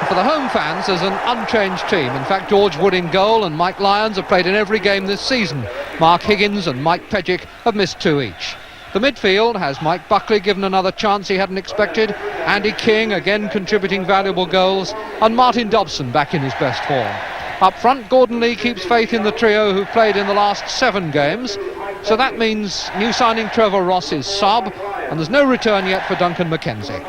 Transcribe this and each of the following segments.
For the home fans, there's an unchanged team. In fact, George Wood in goal and Mike Lyons have played in every game this season. Mark Higgins and Mike Pedgick have missed 2 each. The midfield has Mike Buckley given another chance he hadn't expected, Andy King again contributing valuable goals, and Martin Dobson back in his best form. Up front, Gordon Lee keeps faith in the trio who've played in the last 7 games, so that means new signing Trevor Ross is sub, and there's no return yet for Duncan McKenzie.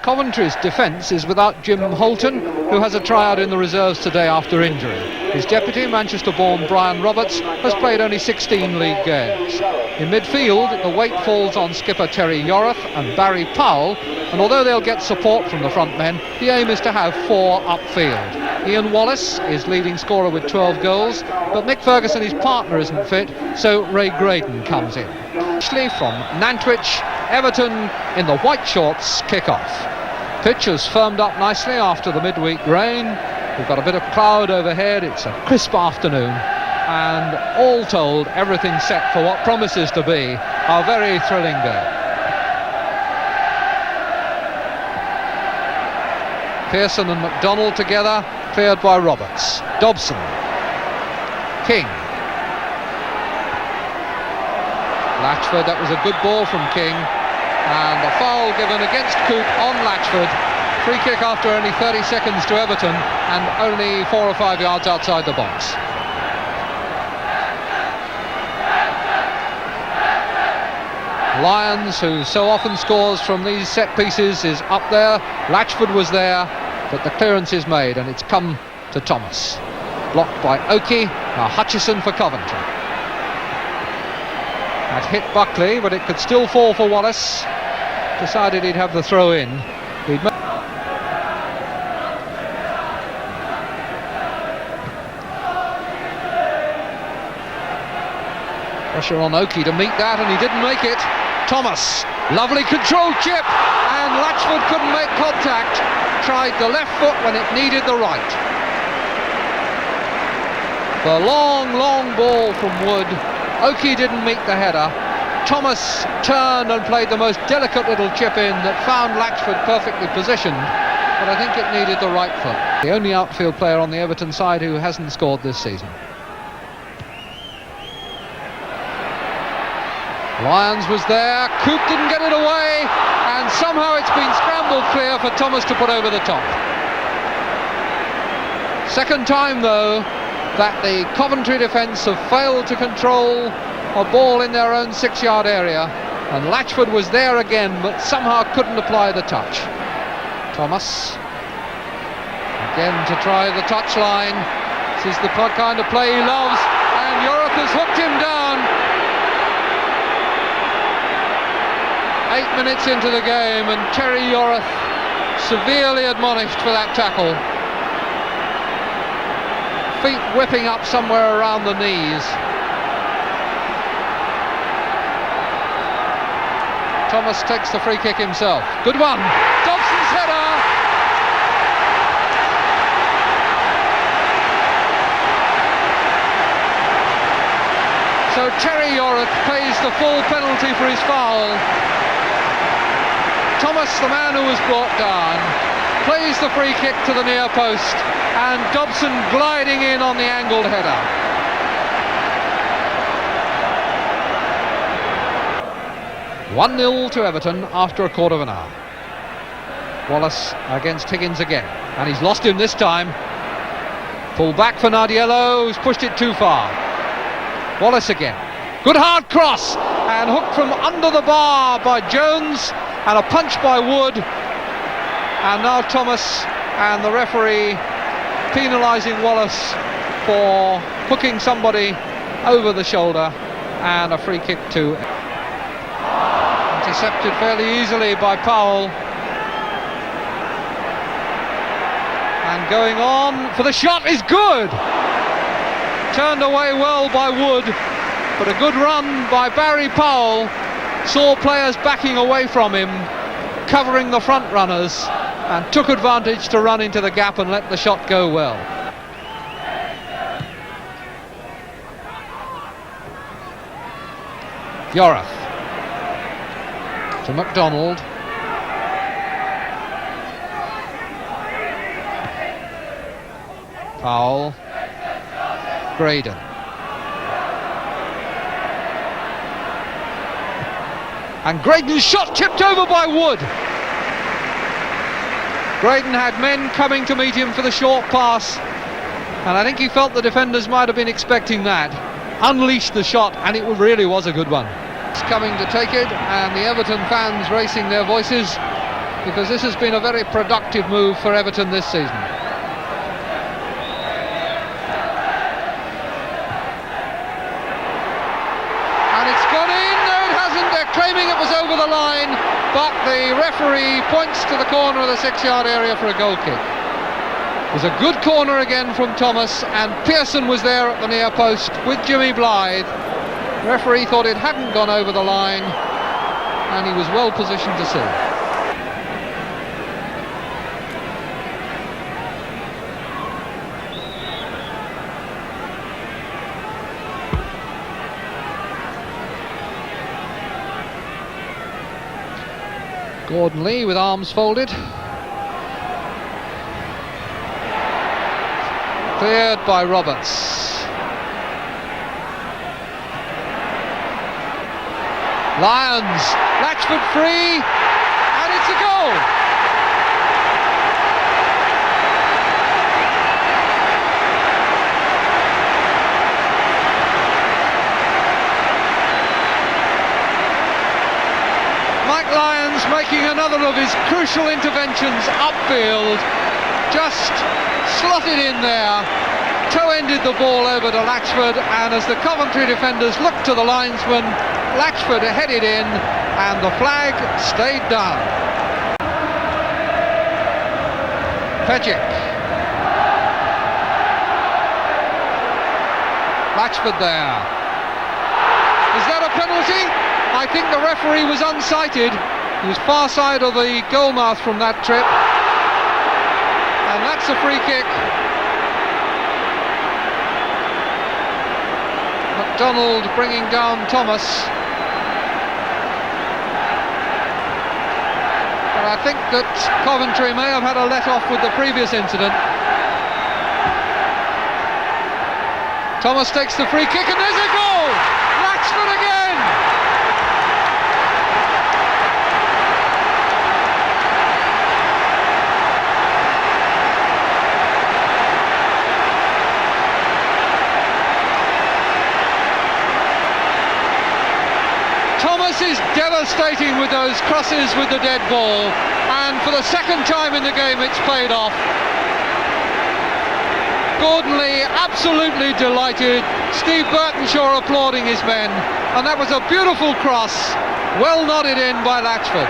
Coventry's defence is without Jim Holton, who has a tryout in the reserves today after injury. His deputy, Manchester-born Brian Roberts, has played only 16 league games. In midfield, the weight falls on skipper Terry Yorath and Barry Powell, and although they'll get support from the front men, the aim is to have 4 upfield. Ian Wallace is leading scorer with 12 goals, but Mick Ferguson, his partner, isn't fit, so Ray Graydon comes in. Ashley from Nantwich, Everton in the white shorts kick off. Pitch has firmed up nicely after the midweek rain. We've got a bit of cloud overhead. It's a crisp afternoon, and all told, everything's set for what promises to be a very thrilling day. Pearson and McDonald together, cleared by Roberts. Dobson, King, Latchford. That was a good ball from King, and a foul given against Coop on Latchford. Free kick after only 30 seconds to Everton and only 4 or 5 yards outside the box. Lyons, who so often scores from these set pieces, is up there. Latchford was there, but the clearance is made and it's come to Thomas. Blocked by Oakey. Now Hutchison for Coventry. That hit Buckley, but it could still fall for Wallace. Decided he'd have the throw in. Pressure on Oakey to meet that, and he didn't make it. Thomas, lovely controlled chip, and Latchford couldn't make contact. Tried the left foot when it needed the right. The long ball from Wood. Oakey didn't meet the header. Thomas turned and played the most delicate little chip in that found Latchford perfectly positioned, but I think it needed the right foot. The only outfield player on the Everton side who hasn't scored this season. Lyons was there, Coop didn't get it away, and somehow it's been scrambled clear for Thomas to put over the top. Second time though that the Coventry defence have failed to control a ball in their own 6-yard area, and Latchford was there again but somehow couldn't apply the touch. Thomas again to try the touchline. This is the kind of play he loves, and Yorath has hooked him down. 8 minutes into the game, and Terry Yorath severely admonished for that tackle. Feet whipping up somewhere around the knees. Thomas takes the free kick himself. Good one. Dobson's header. So Terry Yorath pays the full penalty for his foul. Thomas, the man who was brought down, plays the free kick to the near post, and Dobson gliding in on the angled header. "1-0 to Everton after a quarter of an hour. Wallace against Higgins again, and he's lost him this time. Pull back for Nardiello, who's pushed it too far. Wallace again. Good hard cross, and hooked from under the bar by Jones, and a punch by Wood. And now Thomas and the referee penalising Wallace for hooking somebody over the shoulder, and a free kick to intercepted fairly easily by Powell. And going on for the shot is good. Turned away well by Wood, but a good run by Barry Powell saw players backing away from him, covering the front runners, and took advantage to run into the gap and let the shot go well. Yorath to McDonald. Foul. Graydon. And Graydon's shot tipped over by Wood. Graydon had men coming to meet him for the short pass, and I think he felt the defenders might have been expecting that. Unleashed the shot, and it really was a good one. It's coming to take it, and the Everton fans raising their voices, because this has been a very productive move for Everton this season. And it's gone in. No, it hasn't. They're claiming it was over the line, but the referee points to the corner of the 6-yard area for a goal kick. It was a good corner again from Thomas, and Pearson was there at the near post with Jimmy Blythe. The referee thought it hadn't gone over the line, and he was well positioned to see. Gordon Lee with arms folded. Cleared by Roberts. Lyons, Latchford free, and it's a goal. Mike Lyons making another of his crucial interventions upfield, just slotted in there, toe-ended the ball over to Latchford, and as the Coventry defenders looked to the linesman, Latchford headed in, and the flag stayed down. Pejic. Latchford there. Is that a penalty? I think the referee was unsighted. He was far side of the goalmouth from that trip. And that's a free kick. McDonald bringing down Thomas. But I think that Coventry may have had a let-off with the previous incident. Thomas takes the free kick, and there's a goal! Latchford again! Thomas is devastating with those crosses with the dead ball, and for the second time in the game it's paid off. Gordon Lee absolutely delighted, Steve Burtonshaw applauding his men, and that was a beautiful cross, well nodded in by Latchford.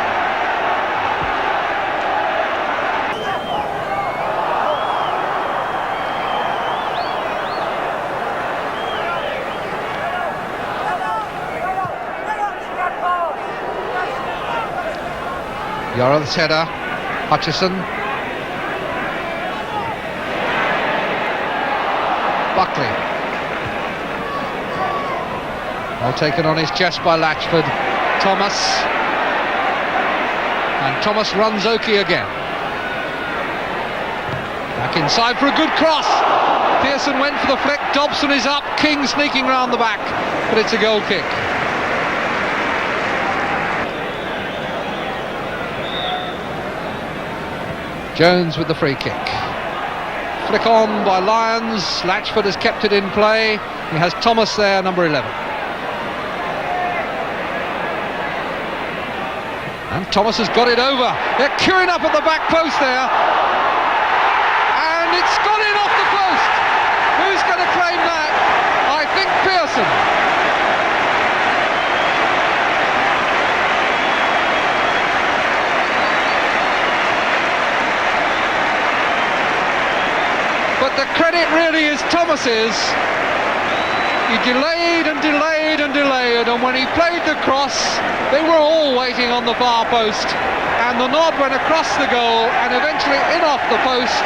Yorrith's header, Hutchison. Buckley. Well taken on his chest by Latchford. Thomas. And Thomas runs Oki again. Back inside for a good cross. Pearson went for the flick, Dobson is up, King sneaking round the back, but it's a goal kick. Jones with the free kick. Flick on by Lyons. Latchford has kept it in play. He has Thomas there, number 11. And Thomas has got it over. They're queuing up at the back post there. And it's gone in off the post. Who's going to claim that? I think Pearson. But the credit really is Thomas's. He delayed and delayed and delayed, and when he played the cross, they were all waiting on the far post, and the nod went across the goal and eventually in off the post,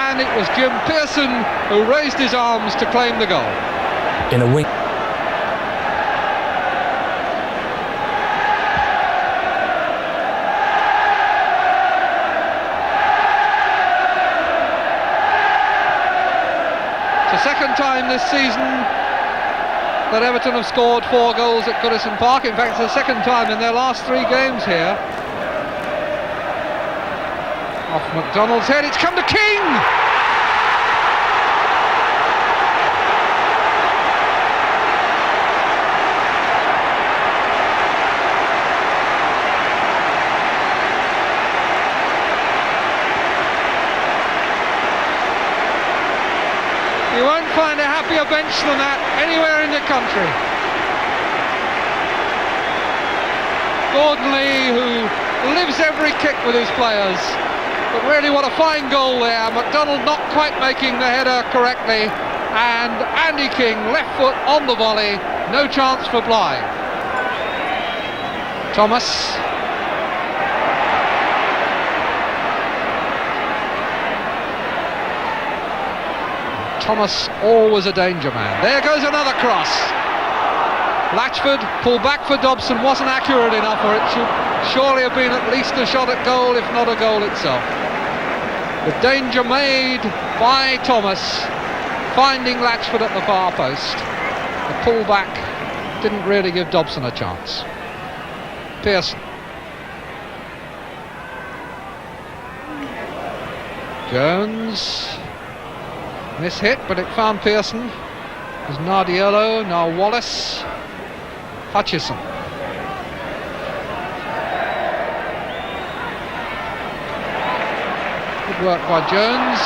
and it was Jim Pearson who raised his arms to claim the goal. In a wing. second time this season that Everton have scored 4 goals at Goodison Park. In fact, it's the second time in their last 3 games here. Off McDonald's head, it's come to King! You won't find a happier bench than that anywhere in the country. Gordon Lee, who lives every kick with his players, but really what a fine goal there. McDonald not quite making the header correctly, and Andy King left foot on the volley, no chance for Blythe. Thomas. Thomas, always a danger man. There goes another cross. Latchford pulled back for Dobson, wasn't accurate enough, or it should surely have been at least a shot at goal, if not a goal itself. The danger made by Thomas, finding Latchford at the far post. The pull back didn't really give Dobson a chance. Pearson. Jones. Miss-hit, but it found Pearson. There's Nardiello, now Wallace. Hutchison. Good work by Jones.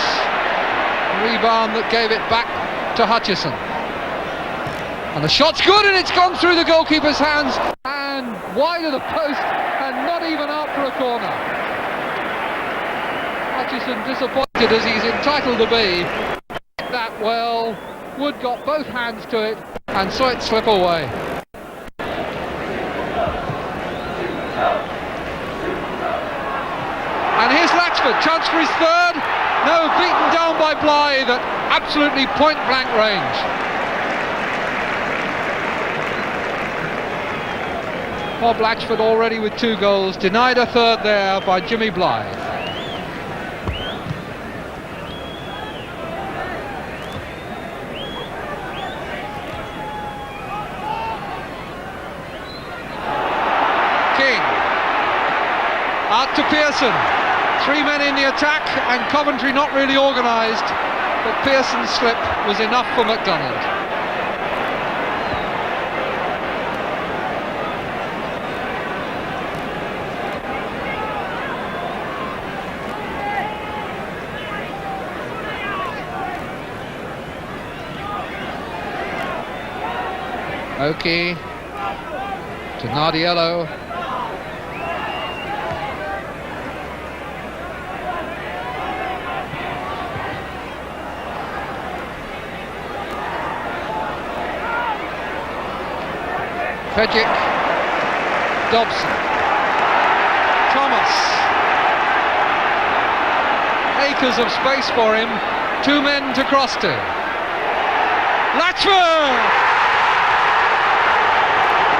Rebound that gave it back to Hutchison. And the shot's good, and it's gone through the goalkeeper's hands and wide of the post, and not even out for a corner. Hutchison, disappointed as he's entitled to be, that well. Wood got both hands to it and saw it slip away. And here's Latchford, chance for his third. No, beaten down by Blythe at absolutely point blank range. Bob Latchford already with 2 goals, denied a third there by Jimmy Blythe. Out to Pearson, 3 men in the attack, and Coventry not really organised, but Pearson's slip was enough for McDonald. Oki to Nardiello. Pejic, Dobson, Thomas, acres of space for him, 2 men to cross to. Latchford!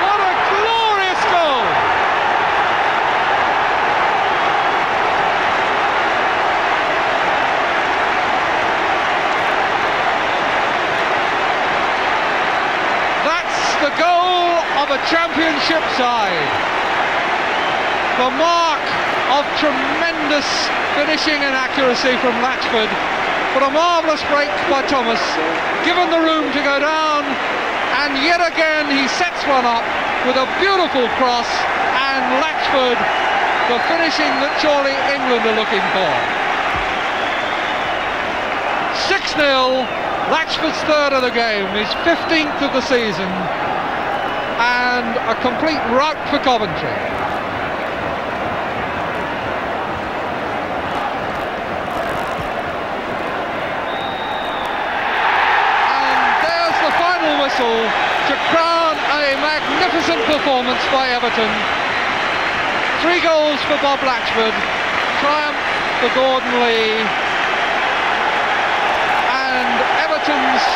What a glorious goal! That's the goal of a championship side. The mark of tremendous finishing and accuracy from Latchford, but a marvellous break by Thomas, given the room to go down, and yet again he sets one up with a beautiful cross, and Latchford, the finishing that surely England are looking for. 6-0, Latchford's third of the game, his 15th of the season, and a complete rout for Coventry. And there's the final whistle to crown a magnificent performance by Everton. 3 goals for Bob Latchford, triumph for Gordon Lee, and Everton's